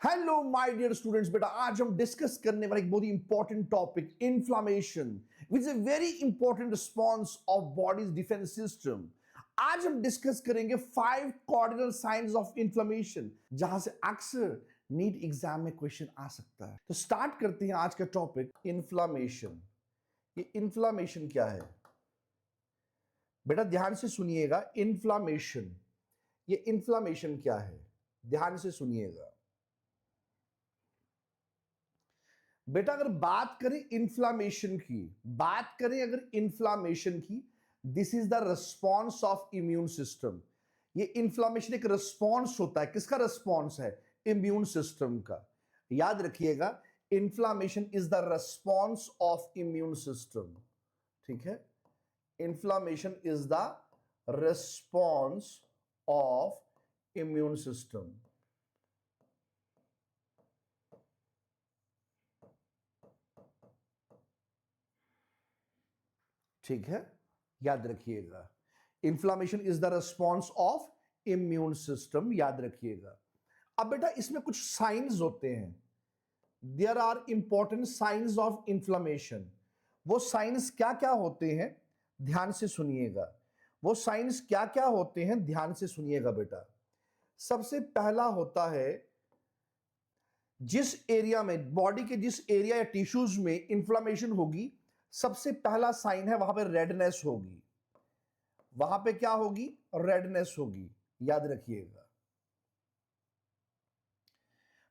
Hello my dear students, बेटा आज हम डिस्कस करने वाले एक बहुत ही important topic inflammation which is a very important response of body's defence system. आज हम डिस्कस करेंगे 5 कार्डिनल साइंस ऑफ इन्फ्लामेशन, जहां से अक्सर नीट एग्जाम में क्वेश्चन आ सकता है। तो स्टार्ट करते हैं आज का टॉपिक इन्फ्लामेशन। ये इन्फ्लामेशन क्या है बेटा, ध्यान से सुनिएगा। इन्फ्लामेशन, ये इन्फ्लामेशन क्या है, ध्यान से सुनिएगा बेटा। अगर बात करें इन्फ्लामेशन की, बात करें अगर इन्फ्लामेशन की, this is the response of immune system. ये इन्फ्लामेशन एक रिस्पॉन्स होता है। किसका रिस्पॉन्स है? इम्यून सिस्टम का। याद रखिएगा, inflammation is the response of immune system. ठीक है, inflammation is the response of immune system. ठीक है, याद रखिएगा, inflammation is the response of immune system, याद रखिएगा। अब बेटा इसमें कुछ साइंस होते हैं, there are important signs of inflammation. वो साइंस क्या क्या होते हैं, ध्यान से सुनिएगा। वो साइंस क्या क्या होते हैं, ध्यान से सुनिएगा बेटा। सबसे पहला होता है, जिस एरिया में, बॉडी के जिस एरिया या टिश्यूज में इन्फ्लामेशन होगी, सबसे पहला साइन है वहां पे रेडनेस होगी। वहां पे क्या होगी? रेडनेस होगी, याद रखिएगा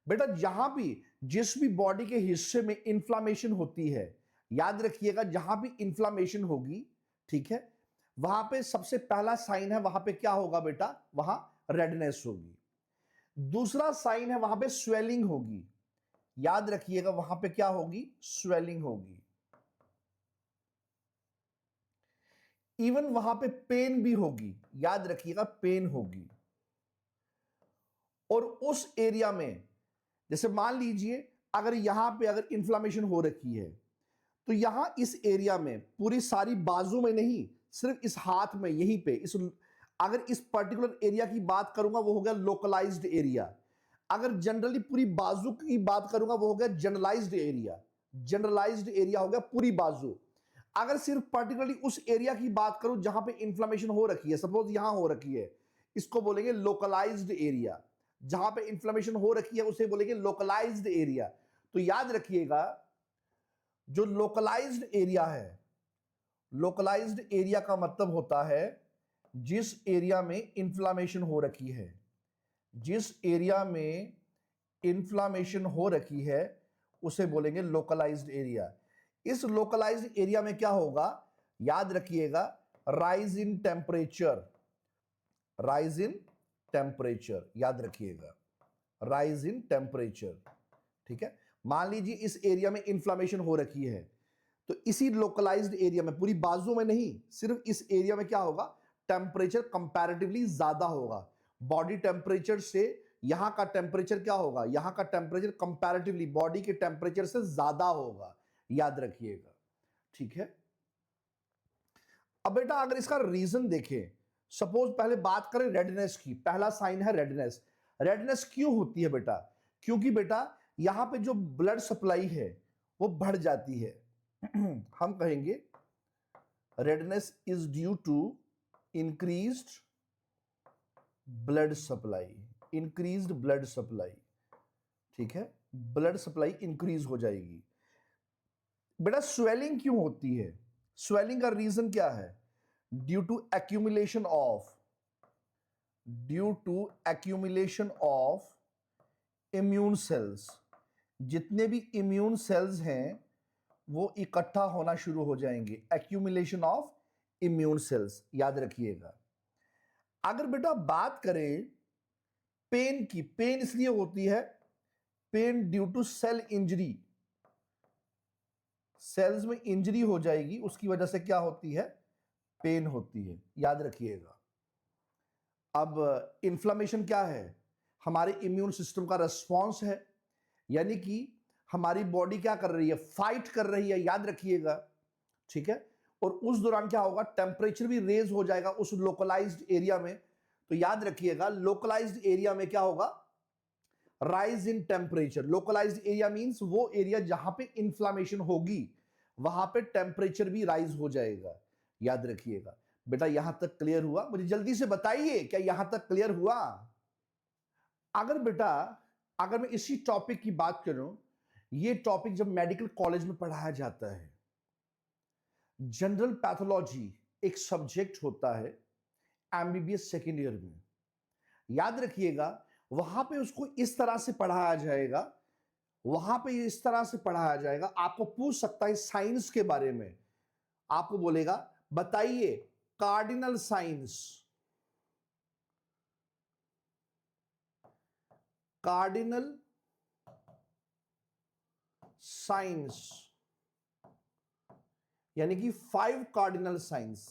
बेटा। जहां भी, जिस भी बॉडी के हिस्से में इंफ्लामेशन होती है, याद रखिएगा, जहां भी इंफ्लामेशन होगी, ठीक है, वहां पे सबसे पहला साइन है, वहां पे क्या होगा बेटा? वहां रेडनेस होगी। दूसरा साइन है, वहां पे स्वेलिंग होगी। याद रखिएगा, वहां पे क्या होगी? स्वेलिंग होगी। इवन वहां पे पेन भी होगी, याद रखिएगा, पेन होगी। और उस एरिया में, जैसे मान लीजिए अगर यहां पे अगर इंफ्लेमेशन हो रखी है, तो यहां इस एरिया में, पूरी सारी बाजू में नहीं, सिर्फ इस हाथ में, यहीं पे, इस, अगर इस पर्टिकुलर एरिया की बात करूंगा वो हो गया लोकलाइज्ड एरिया। अगर जनरली पूरी बाजू की बात करूंगा वो हो गया जनरलाइज्ड एरिया। जनरलाइज्ड एरिया हो गया पूरी बाजू। अगर सिर्फ पर्टिकुलरली उस एरिया की बात करूं जहां पे इंफ्लेमेशन हो रखी है, सपोज यहां हो रखी है, इसको बोलेंगे लोकलाइज्ड एरिया। जहां पे इंफ्लेमेशन हो रखी है उसे बोलेंगे लोकलाइज्ड एरिया। तो याद रखिएगा, जो लोकलाइज्ड एरिया है, लोकलाइज्ड एरिया का मतलब होता है जिस एरिया में इंफ्लेमेशन हो रखी है, जिस एरिया में इंफ्लेमेशन हो रखी है उसे बोलेंगे लोकलाइज्ड एरिया। इस लोकलाइज्ड एरिया में क्या होगा? याद रखिएगा, rise in temperature, rise in temperature, याद रखिएगा, राइज इन टेम्परेचर। ठीक है, मान लीजिए इस एरिया में इंफ्लेमेशन हो रखी है, तो इसी लोकलाइज्ड एरिया में, पूरी बाजू में नहीं, सिर्फ इस एरिया में क्या होगा? टेम्परेचर कंपैरेटिवली ज्यादा होगा। बॉडी टेम्परेचर से यहां का टेम्परेचर क्या होगा? यहां का टेम्परेचर कंपैरेटिवली बॉडी के टेम्परेचर से ज्यादा होगा, याद रखिएगा। ठीक है, अब बेटा अगर इसका रीजन देखें, सपोज पहले बात करें रेडनेस की। पहला साइन है रेडनेस। रेडनेस क्यों होती है बेटा? क्योंकि बेटा यहां पे जो ब्लड सप्लाई है वो बढ़ जाती है। हम कहेंगे redness is due to increased blood supply, increased blood supply. ठीक है, ब्लड सप्लाई इंक्रीज हो जाएगी। बेटा स्वेलिंग क्यों होती है? स्वेलिंग का रीजन क्या है? Due to accumulation of, due to accumulation of immune cells. जितने भी इम्यून सेल्स हैं वो इकट्ठा होना शुरू हो जाएंगे। एक्यूमुलेशन ऑफ इम्यून सेल्स, याद रखिएगा। अगर बेटा बात करें पेन की, पेन इसलिए होती है, pain due to cell injury. Cells में इंजरी हो जाएगी, उसकी वजह से क्या होती है? पेन होती है, याद रखिएगा। अब इन्फ्लेमेशन क्या है? हमारे इम्यून सिस्टम का रिस्पॉन्स है, यानी कि हमारी बॉडी क्या कर रही है? फाइट कर रही है, याद रखिएगा। ठीक है, और उस दौरान क्या होगा? टेम्परेचर भी रेज हो जाएगा उस लोकलाइज्ड एरिया में। तो याद रखिएगा, लोकलाइज्ड एरिया में क्या होगा? Rise in temperature. Localised area means वो एरिया जहां पे इंफ्लेमेशन होगी वहां पे टेम्परेचर भी राइज हो जाएगा। याद रखिएगा बेटा, यहां तक क्लियर हुआ? मुझे जल्दी से बताइए क्या यहां तक क्लियर हुआ? अगर बेटा, अगर मैं इसी टॉपिक की बात करूं, ये टॉपिक जब मेडिकल कॉलेज में पढ़ाया जाता है, जनरल पैथोलॉजी एक सब्जेक्ट होता है एमबीबीएस सेकेंड ईयर में। याद रखिएगा वहां पे उसको इस तरह से पढ़ाया जाएगा, वहां पे इस तरह से पढ़ाया जाएगा। आपको पूछ सकता है साइंस के बारे में, आपको बोलेगा बताइए कार्डिनल साइंस, कार्डिनल साइंस यानी कि 5 cardinal science,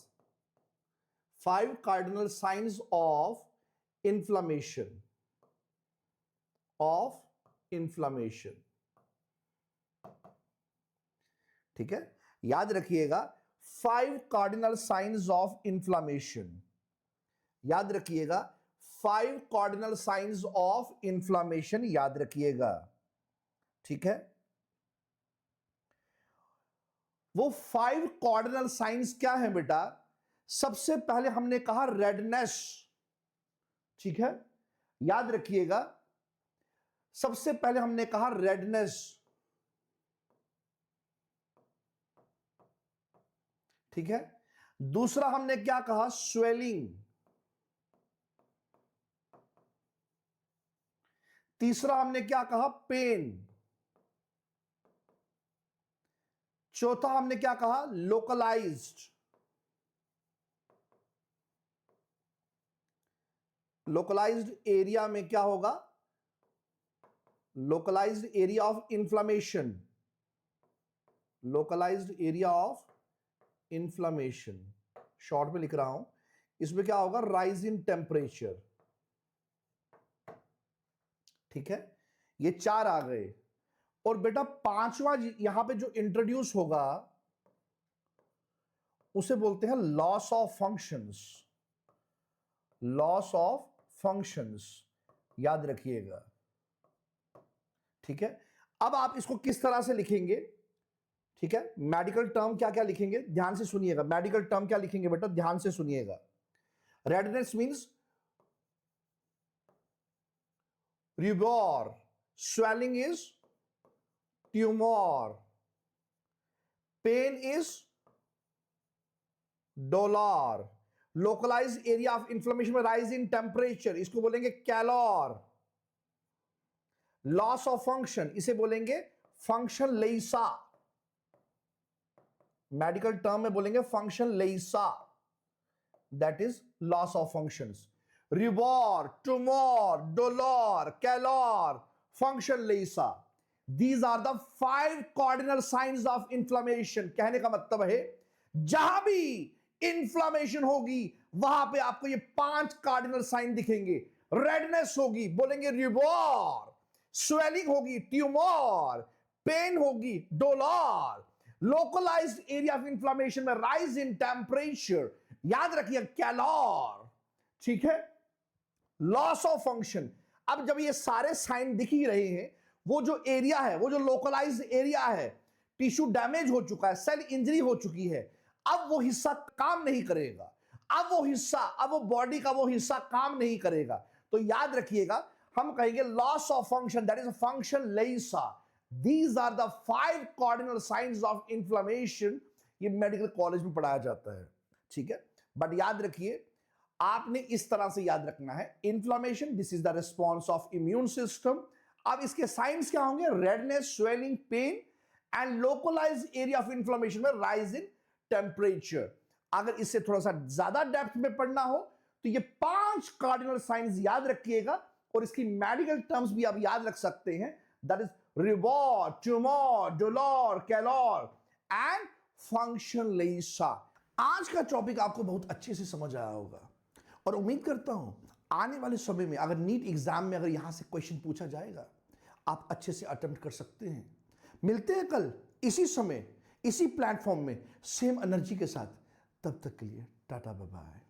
5 cardinal signs of inflammation, of inflammation. ठीक है, याद रखिएगा 5 कार्डिनल साइंस ऑफ इंफ्लेमेशन। याद रखिएगा 5 कार्डिनल साइंस ऑफ इंफ्लेमेशन, याद रखिएगा। ठीक है, वो 5 कार्डिनल साइंस क्या है बेटा? सबसे पहले हमने कहा रेडनेस। ठीक है, याद रखिएगा सबसे पहले हमने कहा रेडनेस। ठीक है, दूसरा हमने क्या कहा? स्वेलिंग। तीसरा हमने क्या कहा? पेन। चौथा हमने क्या कहा? लोकलाइज्ड। लोकलाइज्ड एरिया में क्या होगा? Localised area of inflammation, localised area of inflammation, short में लिख रहा हूं, इसमें क्या होगा? Rise in temperature. ठीक है, ये 4 आ गए। और बेटा पांचवा यहां पे जो इंट्रोड्यूस होगा उसे बोलते हैं loss of functions, loss of functions, याद रखिएगा। ठीक है, अब आप इसको किस तरह से लिखेंगे? ठीक है, मेडिकल टर्म क्या क्या लिखेंगे, ध्यान से सुनिएगा। मेडिकल टर्म क्या लिखेंगे बेटा? ध्यान से सुनिएगा। Redness means rubor, swelling is tumor, pain is dolor, localized area of inflammation में rise in temperature इसको बोलेंगे कैलोर, लॉस ऑफ फंक्शन इसे बोलेंगे फंक्शन लेइसा, मेडिकल टर्म में बोलेंगे function laesa, that is loss of functions. रिवॉर, tumor, dolor, calor, function laesa, these are the 5 cardinal signs of inflammation. कहने का मतलब है जहां भी इंफ्लेमेशन होगी वहां पे आपको ये 5 कार्डिनल साइन दिखेंगे। रेडनेस होगी बोलेंगे रिवॉर, स्वेलिंग होगी ट्यूमर, पेन होगी dolor, localised area of inflammation में राइज इन टेम्परेचर, याद रखिए कैलोर। ठीक है, लॉस ऑफ फंक्शन। अब जब ये सारे साइन दिख ही रहे हैं, वो जो एरिया है, वो जो लोकलाइज्ड एरिया है, टिश्यू डैमेज हो चुका है, सेल इंजरी हो चुकी है, अब वो हिस्सा काम नहीं करेगा, अब वो हिस्सा, अब वो बॉडी का वो हिस्सा काम नहीं करेगा, तो याद रखिएगा हम कहेंगे loss of function, that is a function laesa. These are the 5 cardinal signs of inflammation. ये मेडिकल कॉलेज में पढ़ाया जाता है। ठीक है, बट याद रखिए आपने इस तरह से याद रखना है, inflammation this is the response of immune system. अब इसके साइंस क्या होंगे? Redness, swelling, pain and localised area of inflammation में राइज इन टेम्परेचर। अगर इससे थोड़ा सा ज्यादा डेप्थ में पढ़ना हो तो ये 5 कार्डिनल साइंस याद रखिएगा, और इसकी मेडिकल टर्म्स भी आप याद रख सकते हैं, दैट इज रिवॉर, tumor, dolor, calor and function laesa. आज का टॉपिक आपको बहुत अच्छे से समझ आया होगा और उम्मीद करता हूं आने वाले समय में अगर नीट एग्जाम में अगर यहां से क्वेश्चन पूछा जाएगा आप अच्छे से अटेम्प्ट कर सकते हैं। मिलते हैं कल इसी समय इसी प्लेटफॉर्म में सेम एनर्जी के साथ, तब तक के लिए टाटा बाय बाय।